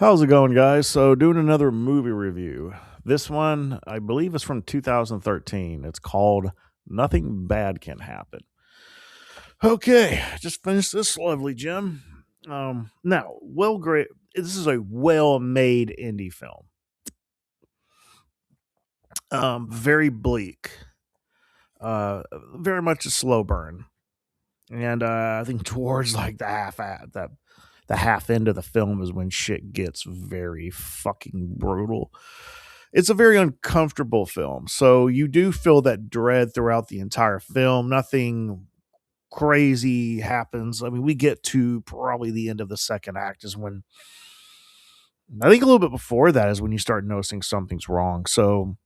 How's it going, guys? So, doing another movie review. This one, I believe, is from 2013. It's called Nothing Bad Can Happen. Okay, just finished this lovely gem. Now, well, great. This is a well-made indie film. Very bleak. Very much a slow burn, and I think towards like the half end of the film is when shit gets very fucking brutal. It's a very uncomfortable film. So you do feel that dread throughout the entire film. Nothing crazy happens. I mean, we get to probably the end of the second act is when I think a little bit before that is when you start noticing something's wrong. So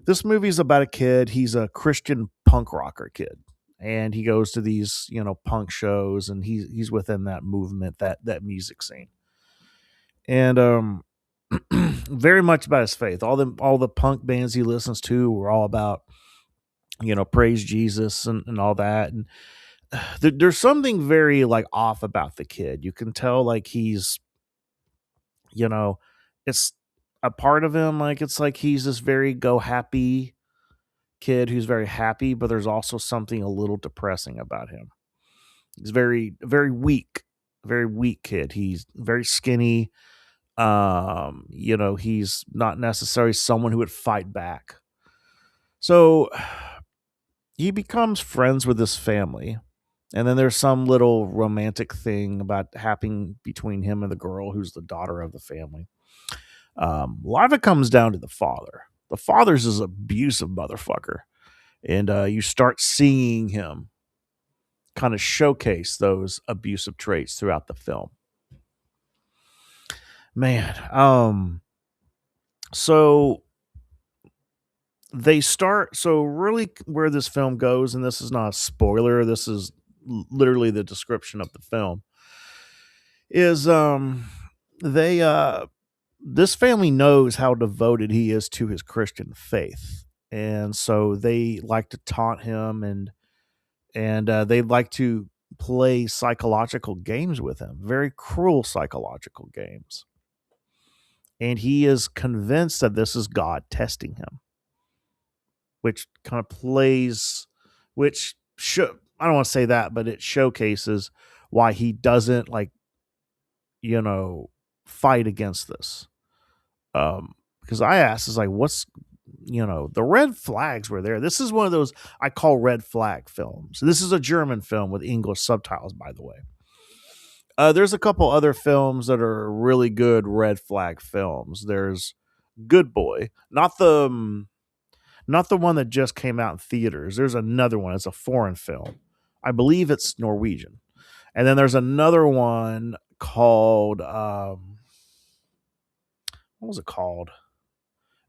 this movie is about a kid. He's a Christian punk rocker kid. And he goes to these, punk shows, and he's within that movement, that music scene. And very much about his faith. All the punk bands he listens to were all about, praise Jesus and all that. And there's something very like off about the kid. You can tell like he's, you know, it's a part of him. Like it's like he's this very go happy kid who's very happy, but there's also something a little depressing about him. He's very weak, very weak kid. He's very skinny. He's not necessarily someone who would fight back. So he becomes friends with this family. And then there's some little romantic thing about happening between him and the girl who's the daughter of the family. A lot of it comes down to the father. The father's this abusive motherfucker. And you start seeing him kind of showcase those abusive traits throughout the film. Man, so they start so really where this film goes, and this is not a spoiler, this is literally the description of the film, is they this family knows how devoted he is to his Christian faith. And so they like to taunt him and they like to play psychological games with him, very cruel psychological games. And he is convinced that this is God testing him, which kind of plays, I don't want to say that, but it showcases why he doesn't you know, fight against this. Because I asked, is like, what's, the red flags were there. This is one of those I call red flag films. This is a German film with English subtitles, by the way. There's a couple other films that are really good red flag films. There's Good Boy, not the one that just came out in theaters. There's another one. It's a foreign film. I believe it's Norwegian. And then there's another one called what was it called?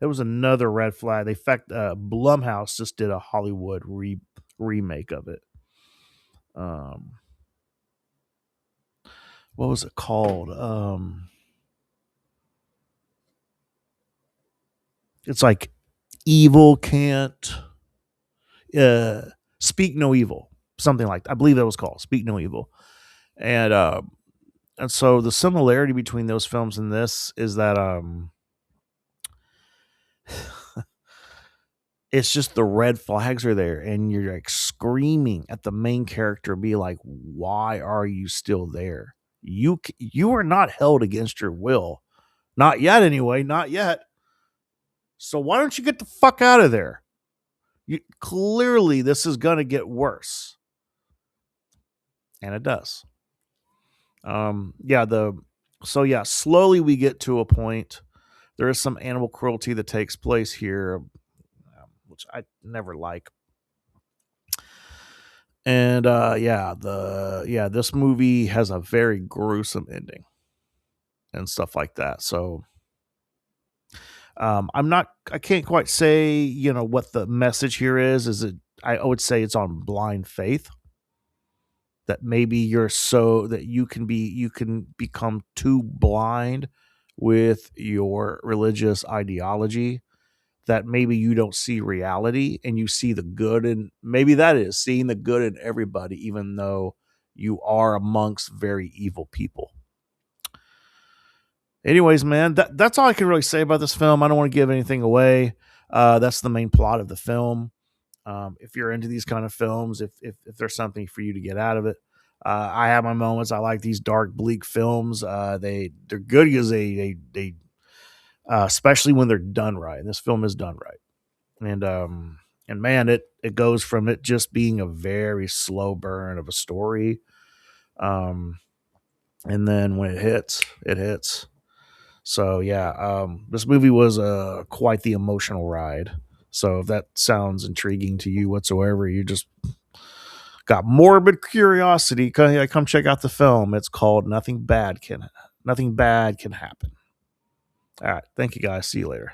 It was another red flag. In fact, Blumhouse just did a Hollywood remake of it. What was it called? It's like evil can't speak no evil, something like that. I believe that was called Speak No Evil. And and so the similarity between those films and this is that it's just the red flags are there and you're like screaming at the main character, be like, why are you still there? You are not held against your will, not yet anyway, not yet. So why don't you get the fuck out of there? Clearly this is gonna get worse, and it does. Yeah, slowly we get to a point. There is some animal cruelty that takes place here, which I never like. And this movie has a very gruesome ending and stuff like that. So I can't quite say, what the message here is. I would say it's on blind faith, that maybe you're so that you can become too blind with your religious ideology that maybe you don't see reality and you see the good, and maybe that is seeing the good in everybody, even though you are amongst very evil people. Anyways, man, that's all I can really say about this film. I don't want to give anything away. That's the main plot of the film. If you're into these kind of films, if there's something for you to get out of it, I have my moments. I like these dark, bleak films. They're good because they especially when they're done right. And this film is done right, and man, it goes from it just being a very slow burn of a story, um, and then when it hits, it hits. So yeah, this movie was quite the emotional ride. So if that sounds intriguing to you whatsoever, you just got morbid curiosity, come check out the film. It's called Nothing Bad Can Happen. All right, thank you guys. See you later.